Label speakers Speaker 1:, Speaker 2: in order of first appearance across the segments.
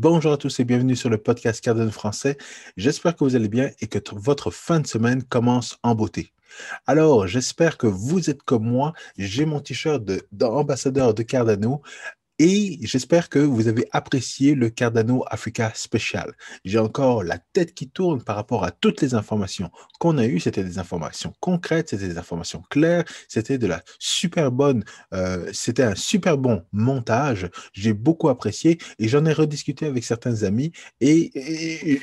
Speaker 1: Bonjour à tous et bienvenue sur le podcast Cardano français. J'espère que vous allez bien et que votre fin de semaine commence en beauté. Alors, j'espère que vous êtes comme moi. J'ai mon t-shirt d'ambassadeur de Cardano. Et j'espère que vous avez apprécié le Cardano Africa Special. J'ai encore la tête qui tourne par rapport à toutes les informations qu'on a eues. C'était des informations concrètes, c'était des informations claires, c'était de la super bonne, c'était un super bon montage. J'ai beaucoup apprécié et j'en ai rediscuté avec certains amis. Et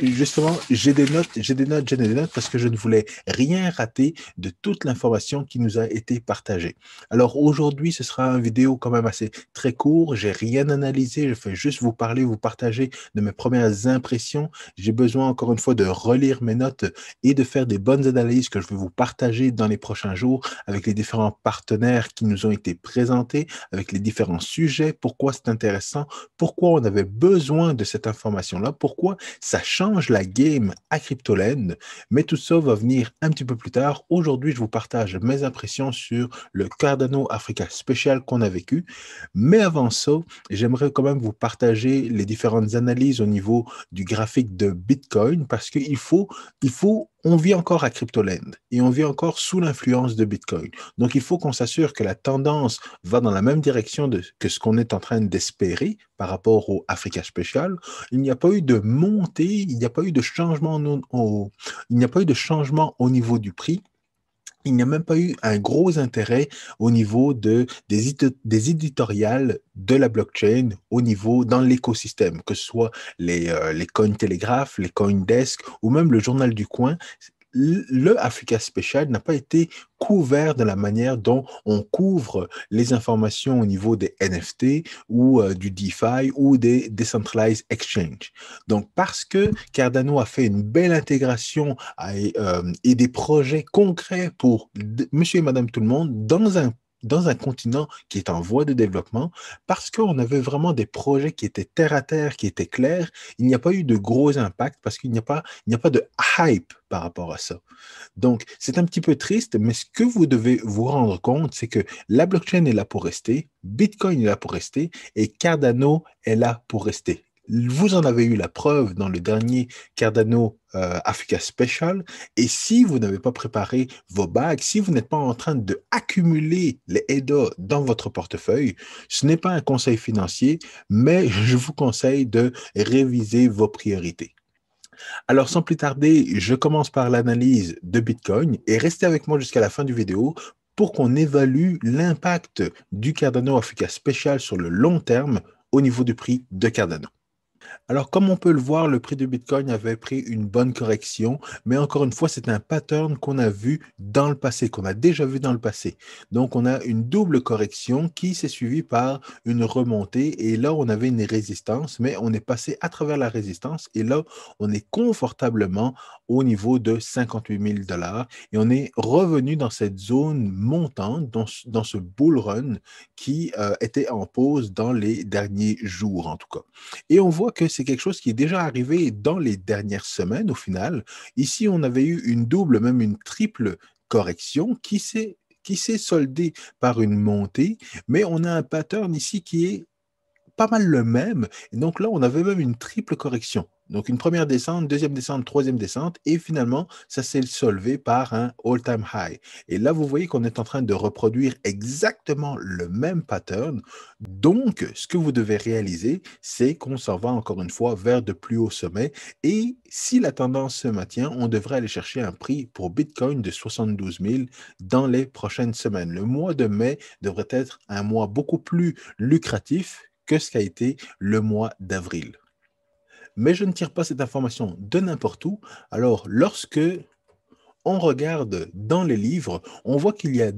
Speaker 1: justement, j'ai des notes parce que je ne voulais rien rater de toute l'information qui nous a été partagée. Alors aujourd'hui, ce sera une vidéo quand même assez très court. J'ai rien analysé. Je fais juste vous parler, vous partager de mes premières impressions. J'ai besoin encore une fois de relire mes notes et de faire des bonnes analyses que je vais vous partager dans les prochains jours avec les différents partenaires qui nous ont été présentés, avec les différents sujets, pourquoi c'est intéressant, pourquoi on avait besoin de cette information-là, pourquoi ça change la game à Cryptoland. Mais tout ça va venir un petit peu plus tard. Aujourd'hui, je vous partage mes impressions sur le Cardano Africa Special qu'on a vécu. Mais avant ça, j'aimerais quand même vous partager les différentes analyses au niveau du graphique de Bitcoin parce on vit encore à Cryptoland et on vit encore sous l'influence de Bitcoin. Donc, il faut qu'on s'assure que la tendance va dans la même direction que ce qu'on est en train d'espérer par rapport au Africa Special. Il n'y a pas eu de montée, il n'y a pas eu de changement il n'y a pas eu de changement au niveau du prix. Il n'y a même pas eu un gros intérêt au niveau des éditoriales de la blockchain au niveau dans l'écosystème, que ce soit les Cointelegraph, les Coindesk ou même le Journal du Coin. Le Africa Special n'a pas été couvert de la manière dont on couvre les informations au niveau des NFT ou du DeFi ou des Decentralized Exchange. Donc, parce que Cardano a fait une belle intégration et des projets concrets pour monsieur et madame tout le monde dans un continent qui est en voie de développement, parce qu'on avait vraiment des projets qui étaient terre à terre, qui étaient clairs, il n'y a pas eu de gros impacts parce qu'il n'y a pas de hype par rapport à ça. Donc, c'est un petit peu triste, mais ce que vous devez vous rendre compte, c'est que la blockchain est là pour rester, Bitcoin est là pour rester et Cardano est là pour rester. Vous en avez eu la preuve dans le dernier Cardano Africa Special. Et si vous n'avez pas préparé vos bagues, si vous n'êtes pas en train de accumuler les EDA dans votre portefeuille, ce n'est pas un conseil financier, mais je vous conseille de réviser vos priorités. Alors, sans plus tarder, je commence par l'analyse de Bitcoin et restez avec moi jusqu'à la fin du vidéo pour qu'on évalue l'impact du Cardano Africa Special sur le long terme au niveau du prix de Cardano. Alors, comme on peut le voir, le prix de Bitcoin avait pris une bonne correction, mais encore une fois, c'est un pattern qu'on a vu dans le passé, qu'on a déjà vu dans le passé. Donc, on a une double correction qui s'est suivie par une remontée, et là, on avait une résistance, mais on est passé à travers la résistance, et là, on est confortablement au niveau de 58 000 $, et on est revenu dans cette zone montante, dans ce bull run qui était en pause dans les derniers jours, en tout cas. Et on voit que c'est quelque chose qui est déjà arrivé dans les dernières semaines au final. Ici, on avait eu une double, même une triple correction qui s'est soldée par une montée, mais on a un pattern ici qui est pas mal le même. Et donc là, on avait même une triple correction. Donc une première descente, deuxième descente, troisième descente, et finalement, ça s'est solvé par un all-time high. Et là, vous voyez qu'on est en train de reproduire exactement le même pattern. Donc, ce que vous devez réaliser, c'est qu'on s'en va encore une fois vers de plus hauts sommets. Et si la tendance se maintient, on devrait aller chercher un prix pour Bitcoin de 72 000 dans les prochaines semaines. Le mois de mai devrait être un mois beaucoup plus lucratif que ce qu'a été le mois d'avril. Mais je ne tire pas cette information de n'importe où. Alors, lorsque on regarde dans les livres, on voit qu'il y a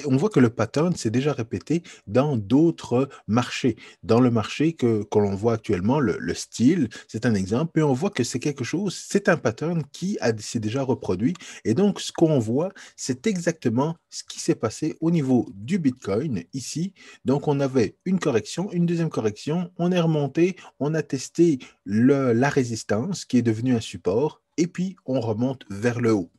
Speaker 1: on voit que le pattern s'est déjà répété dans d'autres marchés. Dans le marché que l'on voit actuellement, le style, c'est un exemple, et on voit que c'est quelque chose, c'est un pattern qui s'est déjà reproduit. Et donc, ce qu'on voit, c'est exactement ce qui s'est passé au niveau du Bitcoin ici. Donc, on avait une correction, une deuxième correction, on est remonté, on a testé la résistance qui est devenue un support, et puis on remonte vers le haut.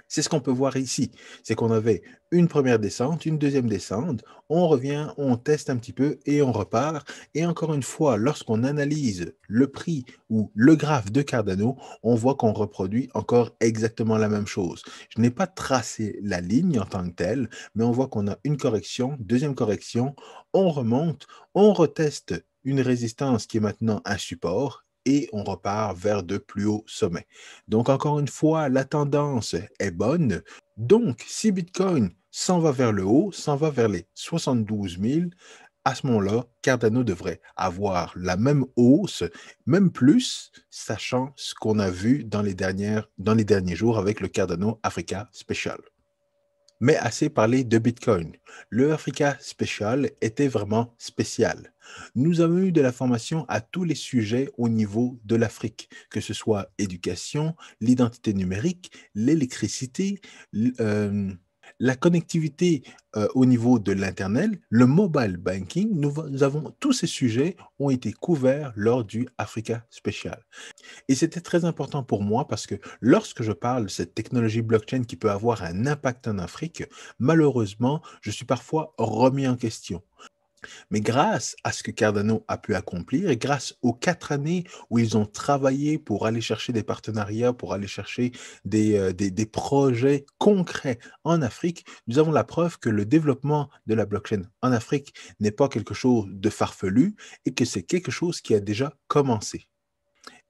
Speaker 1: C'est ce qu'on peut voir ici. C'est qu'on avait une première descente, une deuxième descente, on revient, on teste un petit peu et on repart. Et encore une fois, lorsqu'on analyse le prix ou le graphe de Cardano, on voit qu'on reproduit encore exactement la même chose. Je n'ai pas tracé la ligne en tant que telle, mais on voit qu'on a une correction, deuxième correction, on remonte, on reteste une résistance qui est maintenant un support et on repart vers de plus hauts sommets. Donc, encore une fois, la tendance est bonne. Donc, si Bitcoin s'en va vers le haut, s'en va vers les 72 000, à ce moment-là, Cardano devrait avoir la même hausse, même plus, sachant ce qu'on a vu dans les derniers jours avec le Cardano Africa Special. Mais assez parlé de Bitcoin. Le Africa Special était vraiment spécial. Nous avons eu de la formation à tous les sujets au niveau de l'Afrique, que ce soit éducation, l'identité numérique, l'électricité, la connectivité au niveau de l'Internet, le mobile banking. Nous avons tous ces sujets ont été couverts lors du Africa Special. Et c'était très important pour moi parce que lorsque je parle de cette technologie blockchain qui peut avoir un impact en Afrique, malheureusement, je suis parfois remis en question. Mais grâce à ce que Cardano a pu accomplir et grâce aux 4 années où ils ont travaillé pour aller chercher des partenariats, pour aller chercher des projets concrets en Afrique, nous avons la preuve que le développement de la blockchain en Afrique n'est pas quelque chose de farfelu et que c'est quelque chose qui a déjà commencé.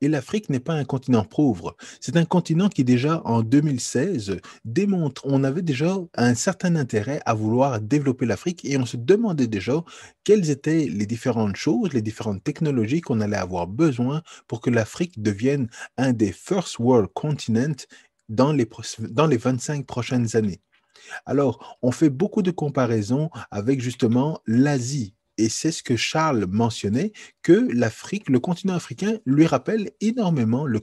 Speaker 1: Et l'Afrique n'est pas un continent pauvre. C'est un continent qui déjà en 2016 démontre, on avait déjà un certain intérêt à vouloir développer l'Afrique et on se demandait déjà quelles étaient les différentes choses, les différentes technologies qu'on allait avoir besoin pour que l'Afrique devienne un des first world continents dans les 25 prochaines années. Alors, on fait beaucoup de comparaisons avec justement l'Asie. Et c'est ce que Charles mentionnait, que l'Afrique, le continent africain, lui rappelle énormément le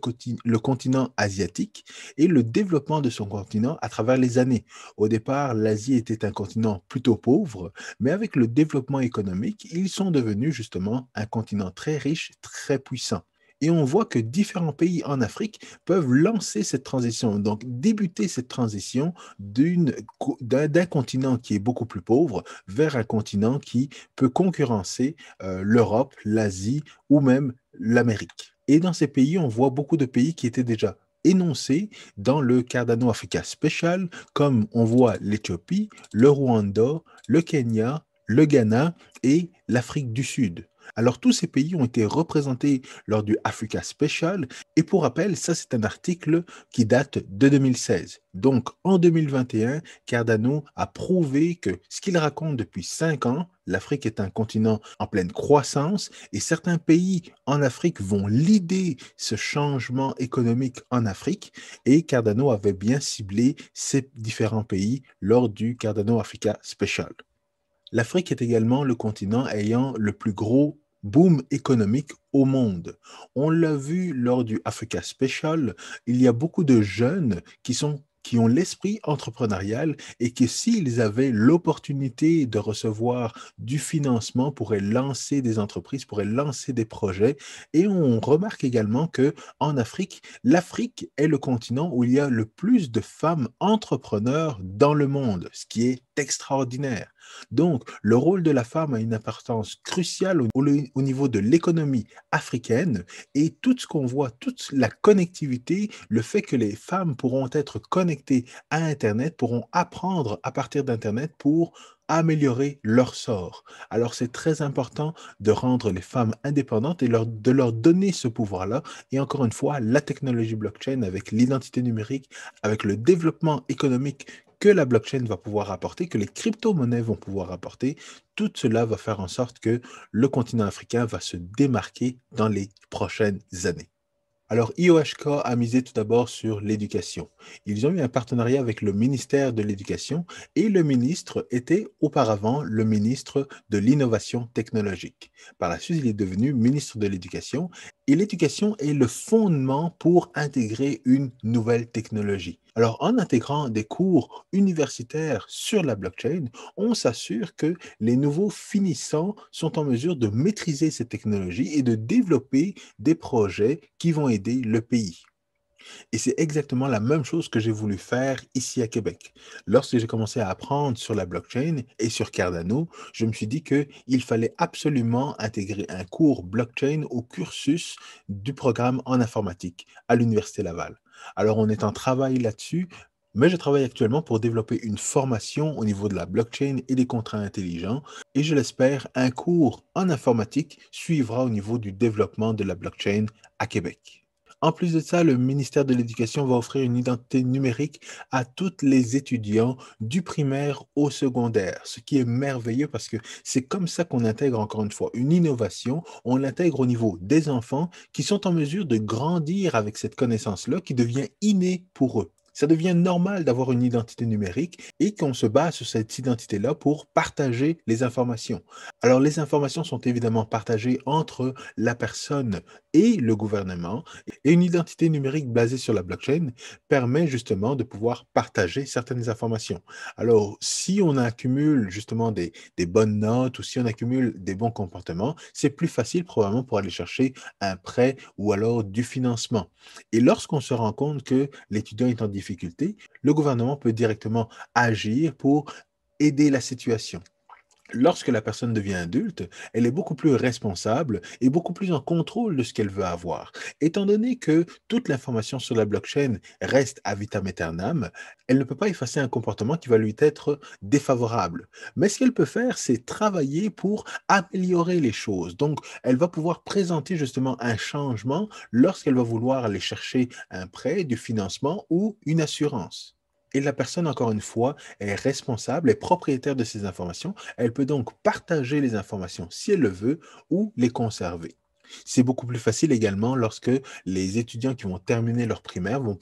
Speaker 1: continent asiatique et le développement de son continent à travers les années. Au départ, l'Asie était un continent plutôt pauvre, mais avec le développement économique, ils sont devenus justement un continent très riche, très puissant. Et on voit que différents pays en Afrique peuvent lancer cette transition, donc débuter cette transition d'un continent qui est beaucoup plus pauvre vers un continent qui peut concurrencer l'Europe, l'Asie ou même l'Amérique. Et dans ces pays, on voit beaucoup de pays qui étaient déjà énoncés dans le Cardano Africa Special, comme on voit l'Éthiopie, le Rwanda, le Kenya, le Ghana et l'Afrique du Sud. Alors, tous ces pays ont été représentés lors du Africa Special. Et pour rappel, ça, c'est un article qui date de 2016. Donc, en 2021, Cardano a prouvé que ce qu'il raconte depuis 5 ans, l'Afrique est un continent en pleine croissance et certains pays en Afrique vont leader ce changement économique en Afrique. Et Cardano avait bien ciblé ces différents pays lors du Cardano Africa Special. L'Afrique est également le continent ayant le plus gros boom économique au monde. On l'a vu lors du Africa Special, il y a beaucoup de jeunes qui ont l'esprit entrepreneurial et que s'ils avaient l'opportunité de recevoir du financement, pourraient lancer des entreprises, pourraient lancer des projets. Et on remarque également que en Afrique, l'Afrique est le continent où il y a le plus de femmes entrepreneurs dans le monde, ce qui est extraordinaire. Donc, le rôle de la femme a une importance cruciale au niveau de l'économie africaine et tout ce qu'on voit, toute la connectivité, le fait que les femmes pourront être connectées à Internet, pourront apprendre à partir d'Internet pour améliorer leur sort. Alors, c'est très important de rendre les femmes indépendantes et de leur donner ce pouvoir-là. Et encore une fois, la technologie blockchain avec l'identité numérique, avec le développement économique que la blockchain va pouvoir apporter, que les crypto-monnaies vont pouvoir apporter, tout cela va faire en sorte que le continent africain va se démarquer dans les prochaines années. Alors, IOHK a misé tout d'abord sur l'éducation. Ils ont eu un partenariat avec le ministère de l'Éducation et le ministre était auparavant le ministre de l'Innovation technologique. Par la suite, il est devenu ministre de l'Éducation et l'éducation est le fondement pour intégrer une nouvelle technologie. Alors, en intégrant des cours universitaires sur la blockchain, on s'assure que les nouveaux finissants sont en mesure de maîtriser ces technologies et de développer des projets qui vont aider le pays. Et c'est exactement la même chose que j'ai voulu faire ici à Québec. Lorsque j'ai commencé à apprendre sur la blockchain et sur Cardano, je me suis dit qu'il fallait absolument intégrer un cours blockchain au cursus du programme en informatique à l'Université Laval. Alors, on est en travail là-dessus, mais je travaille actuellement pour développer une formation au niveau de la blockchain et des contrats intelligents. Et je l'espère, un cours en informatique suivra au niveau du développement de la blockchain à Québec. En plus de ça, le ministère de l'Éducation va offrir une identité numérique à tous les étudiants du primaire au secondaire, ce qui est merveilleux parce que c'est comme ça qu'on intègre encore une fois une innovation. On l'intègre au niveau des enfants qui sont en mesure de grandir avec cette connaissance-là qui devient innée pour eux. Ça devient normal d'avoir une identité numérique et qu'on se base sur cette identité-là pour partager les informations. Alors, les informations sont évidemment partagées entre la personne et le gouvernement. Et une identité numérique basée sur la blockchain permet justement de pouvoir partager certaines informations. Alors, si on accumule justement des bonnes notes ou si on accumule des bons comportements, c'est plus facile probablement pour aller chercher un prêt ou alors du financement. Et lorsqu'on se rend compte que l'étudiant est en difficulté, le gouvernement peut directement agir pour aider la situation. Lorsque la personne devient adulte, elle est beaucoup plus responsable et beaucoup plus en contrôle de ce qu'elle veut avoir. Étant donné que toute l'information sur la blockchain reste à vitam aeternam, elle ne peut pas effacer un comportement qui va lui être défavorable. Mais ce qu'elle peut faire, c'est travailler pour améliorer les choses. Donc, elle va pouvoir présenter justement un changement lorsqu'elle va vouloir aller chercher un prêt, du financement ou une assurance. Et la personne, encore une fois, est responsable, est propriétaire de ces informations. Elle peut donc partager les informations si elle le veut ou les conserver. C'est beaucoup plus facile également lorsque les étudiants qui vont terminer leur primaire vont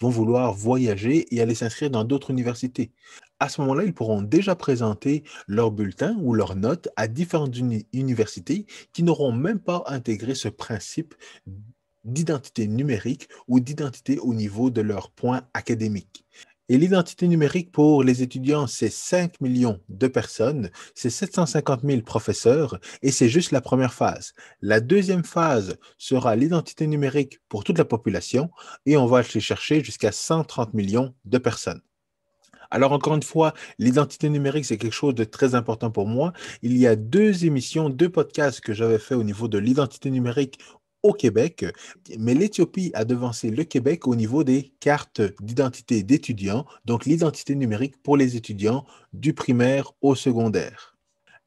Speaker 1: vouloir voyager et aller s'inscrire dans d'autres universités. À ce moment-là, ils pourront déjà présenter leur bulletin ou leurs notes à différentes universités qui n'auront même pas intégré ce principe d'identité numérique ou d'identité au niveau de leur point académique. Et l'identité numérique pour les étudiants, c'est 5 millions de personnes, c'est 750 000 professeurs et c'est juste la première phase. La deuxième phase sera l'identité numérique pour toute la population et on va aller chercher jusqu'à 130 millions de personnes. Alors, encore une fois, l'identité numérique, c'est quelque chose de très important pour moi. Il y a deux émissions, deux podcasts que j'avais fait au niveau de l'identité numérique au Québec, mais l'Éthiopie a devancé le Québec au niveau des cartes d'identité d'étudiants, donc l'identité numérique pour les étudiants du primaire au secondaire.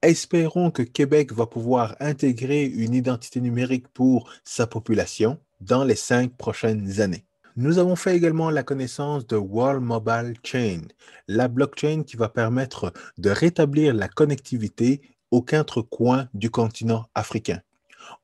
Speaker 1: Espérons que Québec va pouvoir intégrer une identité numérique pour sa population dans les 5 prochaines années. Nous avons fait également la connaissance de World Mobile Chain, la blockchain qui va permettre de rétablir la connectivité aux quatre coins du continent africain.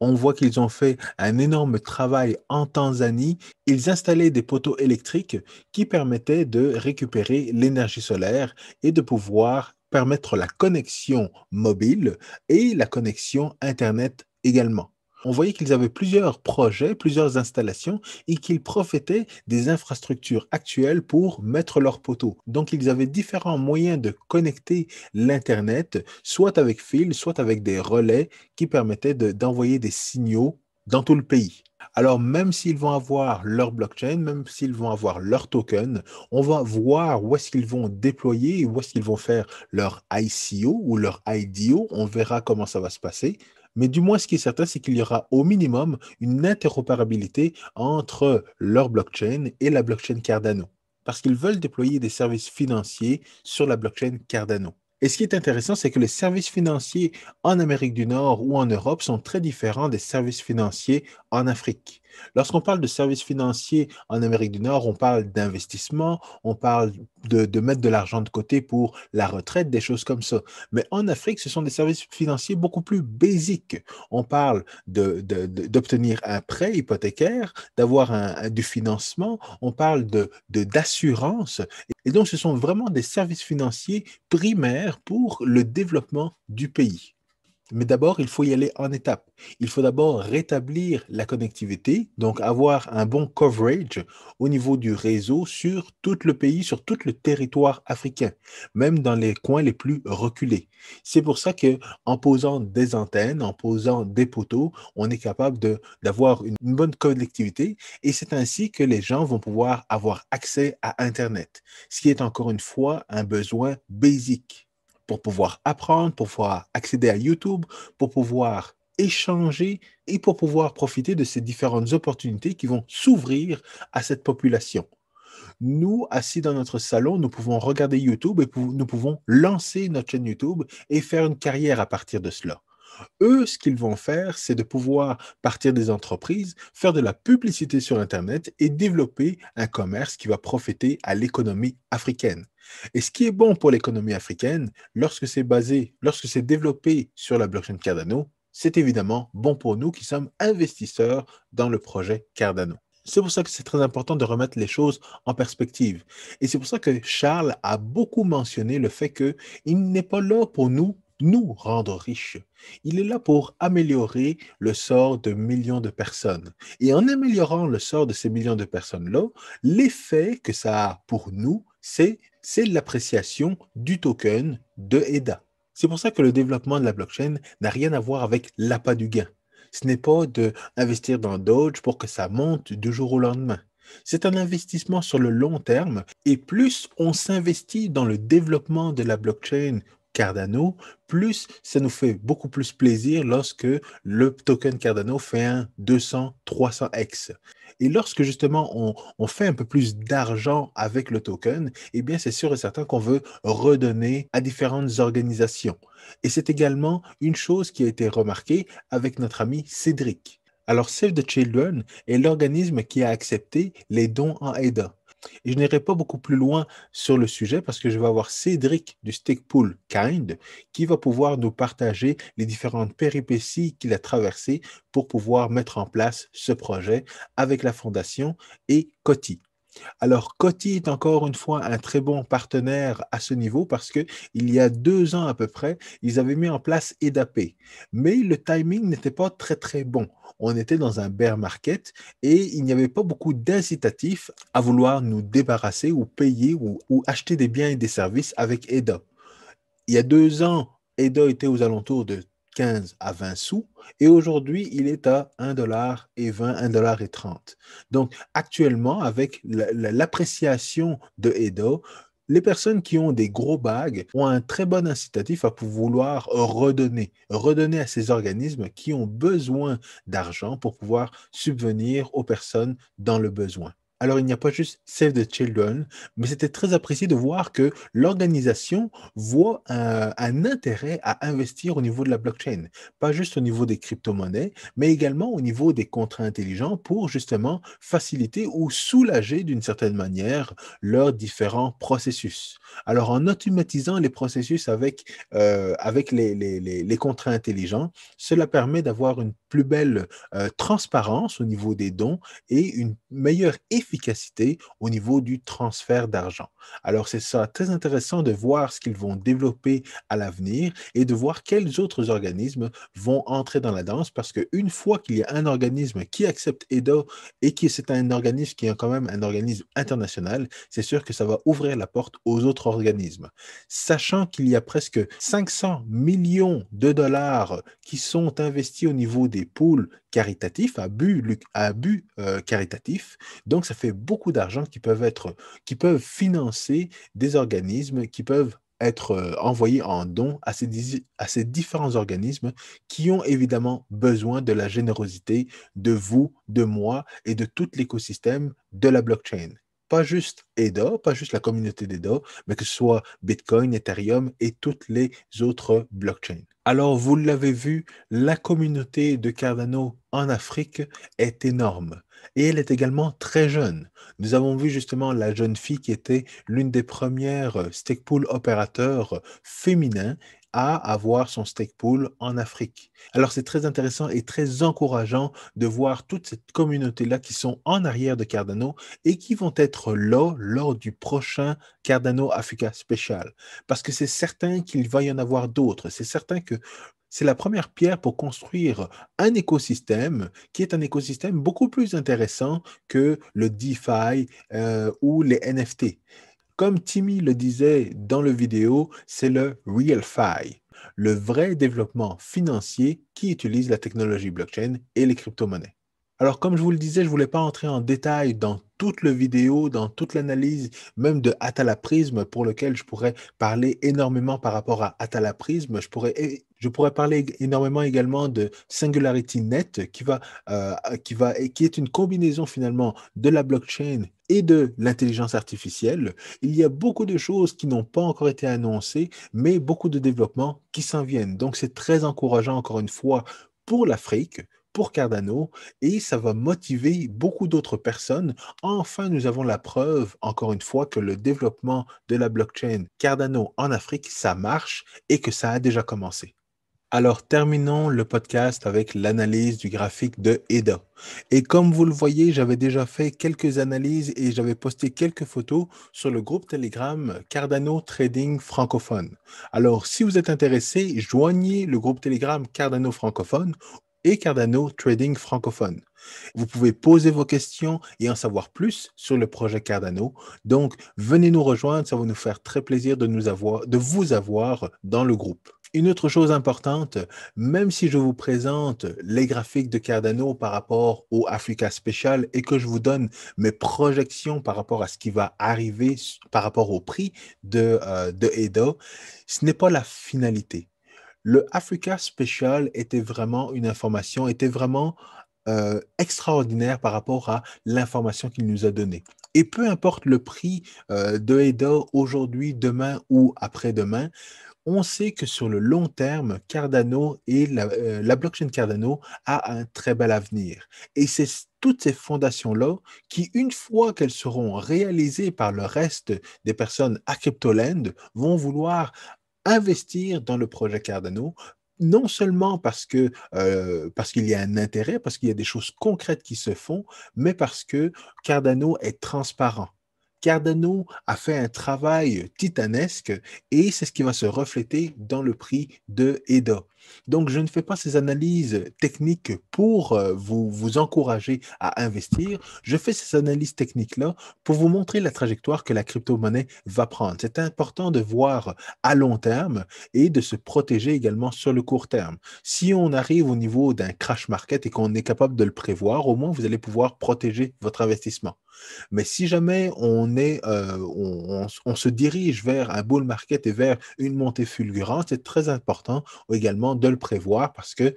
Speaker 1: On voit qu'ils ont fait un énorme travail en Tanzanie. Ils installaient des poteaux électriques qui permettaient de récupérer l'énergie solaire et de pouvoir permettre la connexion mobile et la connexion Internet également. On voyait qu'ils avaient plusieurs projets, plusieurs installations et qu'ils profitaient des infrastructures actuelles pour mettre leurs poteaux. Donc, ils avaient différents moyens de connecter l'Internet, soit avec fil, soit avec des relais qui permettaient d'envoyer des signaux dans tout le pays. Alors, même s'ils vont avoir leur blockchain, même s'ils vont avoir leur token, on va voir où est-ce qu'ils vont déployer, où est-ce qu'ils vont faire leur ICO ou leur IDO. On verra comment ça va se passer. Mais du moins, ce qui est certain, c'est qu'il y aura au minimum une interopérabilité entre leur blockchain et la blockchain Cardano, parce qu'ils veulent déployer des services financiers sur la blockchain Cardano. Et ce qui est intéressant, c'est que les services financiers en Amérique du Nord ou en Europe sont très différents des services financiers en Afrique. Lorsqu'on parle de services financiers en Amérique du Nord, on parle d'investissement, on parle de mettre de l'argent de côté pour la retraite, des choses comme ça. Mais en Afrique, ce sont des services financiers beaucoup plus basiques. On parle d'obtenir un prêt hypothécaire, d'avoir du financement, on parle d'assurance. Et donc, ce sont vraiment des services financiers primaires pour le développement du pays. Mais d'abord, il faut y aller en étapes. Il faut d'abord rétablir la connectivité, donc avoir un bon coverage au niveau du réseau sur tout le pays, sur tout le territoire africain, même dans les coins les plus reculés. C'est pour ça que en posant des antennes, en posant des poteaux, on est capable d'avoir une bonne connectivité et c'est ainsi que les gens vont pouvoir avoir accès à Internet, ce qui est encore une fois un besoin basique pour pouvoir apprendre, pour pouvoir accéder à YouTube, pour pouvoir échanger et pour pouvoir profiter de ces différentes opportunités qui vont s'ouvrir à cette population. Nous, assis dans notre salon, nous pouvons regarder YouTube et nous pouvons lancer notre chaîne YouTube et faire une carrière à partir de cela. Eux, ce qu'ils vont faire, c'est de pouvoir partir des entreprises, faire de la publicité sur Internet et développer un commerce qui va profiter à l'économie africaine. Et ce qui est bon pour l'économie africaine, lorsque c'est développé sur la blockchain Cardano, c'est évidemment bon pour nous qui sommes investisseurs dans le projet Cardano. C'est pour ça que c'est très important de remettre les choses en perspective. Et c'est pour ça que Charles a beaucoup mentionné le fait qu'il n'est pas là pour nous rendre riches. Il est là pour améliorer le sort de millions de personnes. Et en améliorant le sort de ces millions de personnes-là, l'effet que ça a pour nous, c'est l'appréciation du token de EDA. C'est pour ça que le développement de la blockchain n'a rien à voir avec l'appât du gain. Ce n'est pas d'investir dans Doge pour que ça monte du jour au lendemain. C'est un investissement sur le long terme et plus on s'investit dans le développement de la blockchain Cardano, plus ça nous fait beaucoup plus plaisir lorsque le token Cardano fait un 200, 300x. Et lorsque justement on fait un peu plus d'argent avec le token, eh bien c'est sûr et certain qu'on veut redonner à différentes organisations. Et c'est également une chose qui a été remarquée avec notre ami Cédric. Alors Save the Children est l'organisme qui a accepté les dons en AIDA. Et je n'irai pas beaucoup plus loin sur le sujet parce que je vais avoir Cédric du Stickpool Kind qui va pouvoir nous partager les différentes péripéties qu'il a traversées pour pouvoir mettre en place ce projet avec la fondation et Coty. Alors, Coty est encore une fois un très bon partenaire à ce niveau parce que il y a 2 ans à peu près, ils avaient mis en place EDAP. Mais le timing n'était pas très très bon. On était dans un bear market et il n'y avait pas beaucoup d'incitatifs à vouloir nous débarrasser ou payer ou acheter des biens et des services avec EDA. Il y a 2 ans, EDA était aux alentours de 15 à 20 sous et aujourd'hui, il est à 1,20 $, 1,30 $. Donc, actuellement, avec l'appréciation de EDA, les personnes qui ont des gros bags ont un très bon incitatif à vouloir redonner à ces organismes qui ont besoin d'argent pour pouvoir subvenir aux personnes dans le besoin. Alors, il n'y a pas juste Save the Children, mais c'était très apprécié de voir que l'organisation voit un intérêt à investir au niveau de la blockchain, pas juste au niveau des crypto-monnaies, mais également au niveau des contrats intelligents pour justement faciliter ou soulager d'une certaine manière leurs différents processus. Alors, en automatisant les processus avec les contrats intelligents, cela permet d'avoir une plus belle transparence au niveau des dons et une meilleure efficacité au niveau du transfert d'argent. Alors, c'est ça très intéressant de voir ce qu'ils vont développer à l'avenir et de voir quels autres organismes vont entrer dans la danse parce qu'une fois qu'il y a un organisme qui accepte EDA et que c'est un organisme qui est quand même un organisme international, c'est sûr que ça va ouvrir la porte aux autres organismes. Sachant qu'il y a presque 500 millions de dollars qui sont investis au niveau des pools caritatifs, à but caritatif. Donc, ça fait beaucoup d'argent qui peuvent financer des organismes, qui peuvent être envoyés en dons à ces différents organismes qui ont évidemment besoin de la générosité de vous, de moi et de tout l'écosystème de la blockchain. Pas juste EDA, pas juste la communauté d'EDA, mais que ce soit Bitcoin, Ethereum et toutes les autres blockchains. Alors, vous l'avez vu, la communauté de Cardano en Afrique est énorme et elle est également très jeune. Nous avons vu justement la jeune fille qui était l'une des premières stake pool opérateurs féminins à avoir son stake pool en Afrique. Alors, c'est très intéressant et très encourageant de voir toute cette communauté-là qui sont en arrière de Cardano et qui vont être là lors du prochain Cardano Africa Special. Parce que c'est certain qu'il va y en avoir d'autres. C'est certain que C'est la première pierre pour construire un écosystème qui est un écosystème beaucoup plus intéressant que le DeFi ou les NFT. Comme Timmy le disait dans le vidéo, c'est le RealFi, le vrai développement financier qui utilise la technologie blockchain et les crypto-monnaies. Alors, comme je vous le disais, je ne voulais pas entrer en détail dans toute la vidéo, dans toute l'analyse, même de Atala Prism, pour lequel je pourrais parler énormément par rapport à Atala Prism. Je pourrais parler énormément également de SingularityNet, qui est une combinaison finalement de la blockchain et de l'intelligence artificielle. Il y a beaucoup de choses qui n'ont pas encore été annoncées, mais beaucoup de développements qui s'en viennent. Donc, c'est très encourageant, encore une fois, pour l'Afrique, pour Cardano, et ça va motiver beaucoup d'autres personnes. Enfin, nous avons la preuve, encore une fois, que le développement de la blockchain Cardano en Afrique, ça marche et que ça a déjà commencé. Alors, terminons le podcast avec l'analyse du graphique de EDA. Et comme vous le voyez, j'avais déjà fait quelques analyses et j'avais posté quelques photos sur le groupe Telegram Cardano Trading Francophone. Alors, si vous êtes intéressé, joignez le groupe Telegram Cardano Francophone et Cardano Trading Francophone. Vous pouvez poser vos questions et en savoir plus sur le projet Cardano. Donc, venez nous rejoindre, ça va nous faire très plaisir de vous avoir dans le groupe. Une autre chose importante, même si je vous présente les graphiques de Cardano par rapport au Africa Special et que je vous donne mes projections par rapport à ce qui va arriver par rapport au prix de EDA, ce n'est pas la finalité. Le Africa Special était vraiment une information, était vraiment extraordinaire par rapport à l'information qu'il nous a donnée. Et peu importe le prix de EDA aujourd'hui, demain ou après-demain, on sait que sur le long terme, Cardano et la blockchain Cardano a un très bel avenir. Et c'est toutes ces fondations-là qui, une fois qu'elles seront réalisées par le reste des personnes à CryptoLand, vont vouloir investir dans le projet Cardano, non seulement parce qu'il y a un intérêt, parce qu'il y a des choses concrètes qui se font, mais parce que Cardano est transparent. Cardano a fait un travail titanesque et c'est ce qui va se refléter dans le prix de EDA. Donc, je ne fais pas ces analyses techniques pour vous encourager à investir. Je fais ces analyses techniques-là pour vous montrer la trajectoire que la crypto-monnaie va prendre. C'est important de voir à long terme et de se protéger également sur le court terme. Si on arrive au niveau d'un crash market et qu'on est capable de le prévoir, au moins vous allez pouvoir protéger votre investissement. Mais si jamais on se dirige vers un bull market et vers une montée fulgurante, c'est très important également de le prévoir parce que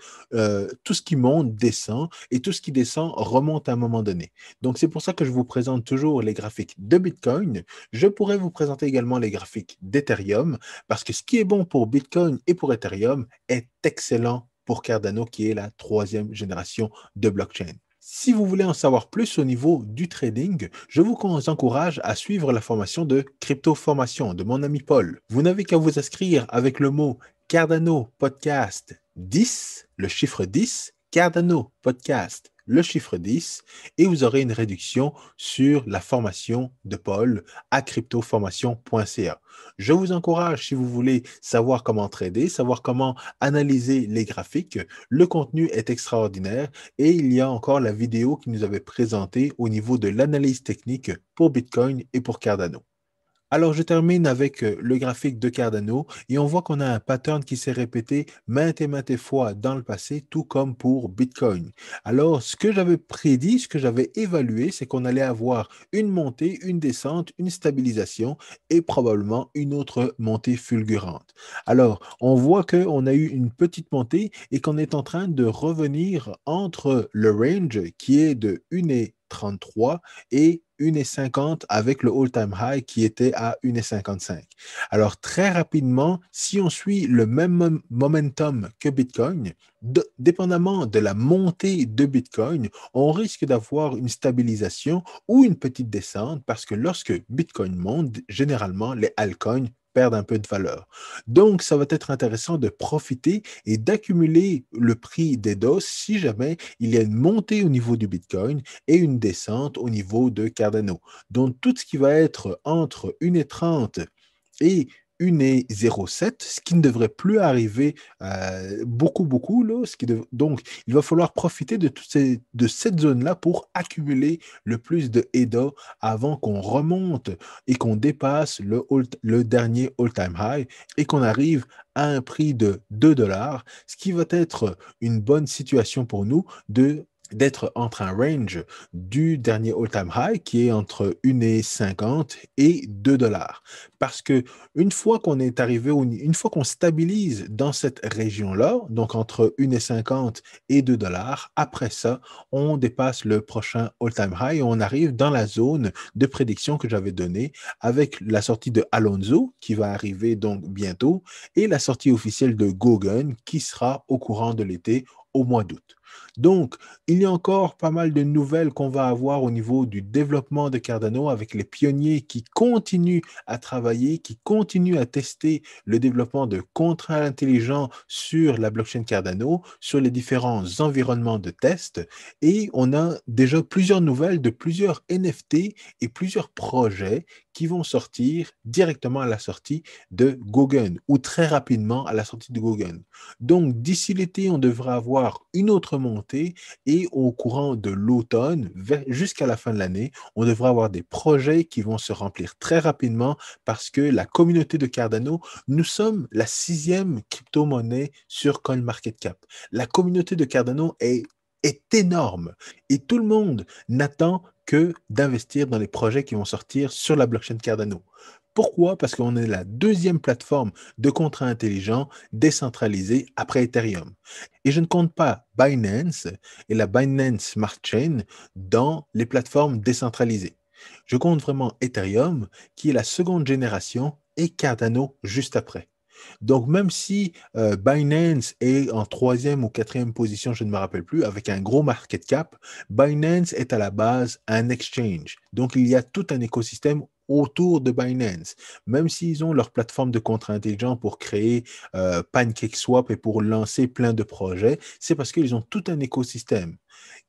Speaker 1: tout ce qui monte descend et tout ce qui descend remonte à un moment donné. Donc, c'est pour ça que je vous présente toujours les graphiques de Bitcoin. Je pourrais vous présenter également les graphiques d'Ethereum parce que ce qui est bon pour Bitcoin et pour Ethereum est excellent pour Cardano, qui est la troisième génération de blockchain. Si vous voulez en savoir plus au niveau du trading, je vous encourage à suivre la formation de Crypto Formation de mon ami Paul. Vous n'avez qu'à vous inscrire avec le mot Cardano Podcast 10, le chiffre 10, Cardano Podcast, le chiffre 10, et vous aurez une réduction sur la formation de Paul à cryptoformation.ca. Je vous encourage, si vous voulez savoir comment trader, savoir comment analyser les graphiques, le contenu est extraordinaire et il y a encore la vidéo qui nous avait présentée au niveau de l'analyse technique pour Bitcoin et pour Cardano. Alors, je termine avec le graphique de Cardano et on voit qu'on a un pattern qui s'est répété maintes et maintes fois dans le passé, tout comme pour Bitcoin. Alors, ce que j'avais prédit, ce que j'avais évalué, c'est qu'on allait avoir une montée, une descente, une stabilisation et probablement une autre montée fulgurante. Alors, on voit qu'on a eu une petite montée et qu'on est en train de revenir entre le range qui est de 1,33 et 1,50 avec le all-time high qui était à 1,55. Alors, très rapidement, si on suit le même momentum que Bitcoin, dépendamment de la montée de Bitcoin, on risque d'avoir une stabilisation ou une petite descente parce que lorsque Bitcoin monte, généralement, les altcoins perdent un peu de valeur. Donc, ça va être intéressant de profiter et d'accumuler le prix des DOS si jamais il y a une montée au niveau du Bitcoin et une descente au niveau de Cardano. Donc, tout ce qui va être entre 1,30 et 1,07, ce qui ne devrait plus arriver beaucoup, là, donc il va falloir profiter de cette zone-là pour accumuler le plus de ADA avant qu'on remonte et qu'on dépasse le dernier all-time high et qu'on arrive à un prix de 2 dollars, ce qui va être une bonne situation pour nous d'être entre un range du dernier all-time high qui est entre 1,50 et 2 dollars. Parce que une fois qu'on est arrivé, une fois qu'on stabilise dans cette région-là, donc entre 1,50 et 2 dollars, après ça, on dépasse le prochain all-time high et on arrive dans la zone de prédiction que j'avais donnée avec la sortie de Alonso qui va arriver donc bientôt et la sortie officielle de Gogan qui sera au courant de l'été au mois d'août. Donc, il y a encore pas mal de nouvelles qu'on va avoir au niveau du développement de Cardano avec les pionniers qui continuent à travailler, qui continuent à tester le développement de contrats intelligents sur la blockchain Cardano, sur les différents environnements de test. Et on a déjà plusieurs nouvelles de plusieurs NFT et plusieurs projets qui vont sortir directement à la sortie de Gogan ou très rapidement à la sortie de Gogan. Donc, d'ici l'été, on devra avoir une autre montée et au courant de l'automne, jusqu'à la fin de l'année, on devra avoir des projets qui vont se remplir très rapidement parce que la communauté de Cardano, nous sommes la 6e crypto-monnaie sur CoinMarketCap. La communauté de Cardano est énorme et tout le monde n'attend que d'investir dans les projets qui vont sortir sur la blockchain Cardano. Pourquoi? Parce qu'on est la 2e plateforme de contrats intelligents décentralisée après Ethereum. Et je ne compte pas Binance et la Binance Smart Chain dans les plateformes décentralisées. Je compte vraiment Ethereum, qui est la 2e génération, et Cardano juste après. Donc, même si Binance est en 3e ou 4e position, je ne me rappelle plus, avec un gros market cap, Binance est à la base un exchange. Donc, il y a tout un écosystème autour de Binance. Même s'ils ont leur plateforme de contrats intelligents pour créer PancakeSwap et pour lancer plein de projets, c'est parce qu'ils ont tout un écosystème.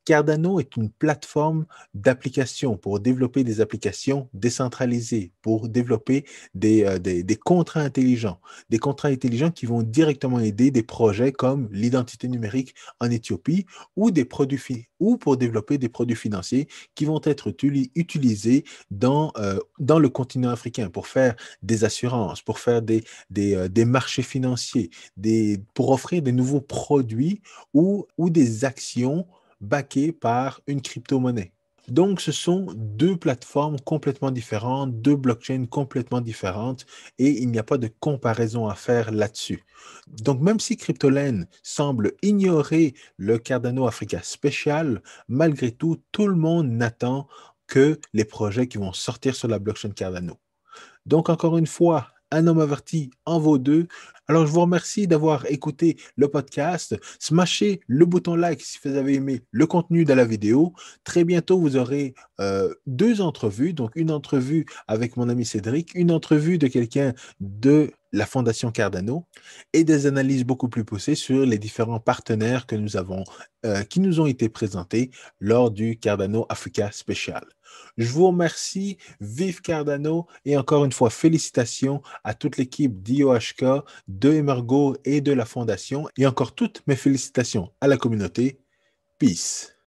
Speaker 1: Cardano est une plateforme d'applications pour développer des applications décentralisées, pour développer des contrats intelligents qui vont directement aider des projets comme l'identité numérique en Éthiopie ou ou pour développer des produits financiers qui vont être utilisés dans le continent africain pour faire des assurances, pour faire des marchés financiers, pour offrir des nouveaux produits ou des actions backées par une crypto-monnaie. Donc, ce sont 2 plateformes complètement différentes, 2 blockchains complètement différentes et il n'y a pas de comparaison à faire là-dessus. Donc, même si Cryptolen semble ignorer le Cardano Africa Special, malgré tout, tout le monde n'attend que les projets qui vont sortir sur la blockchain Cardano. Donc, encore une fois, un homme averti en vaut 2. Alors, je vous remercie d'avoir écouté le podcast. Smashez le bouton like si vous avez aimé le contenu de la vidéo. Très bientôt, vous aurez 2 entrevues. Donc, une entrevue avec mon ami Cédric, une entrevue de quelqu'un de la Fondation Cardano et des analyses beaucoup plus poussées sur les différents partenaires que nous avons, qui nous ont été présentés lors du Cardano Africa Special. Je vous remercie, vive Cardano et encore une fois, félicitations à toute l'équipe d'IOHK, de Emergo et de la Fondation et encore toutes mes félicitations à la communauté. Peace.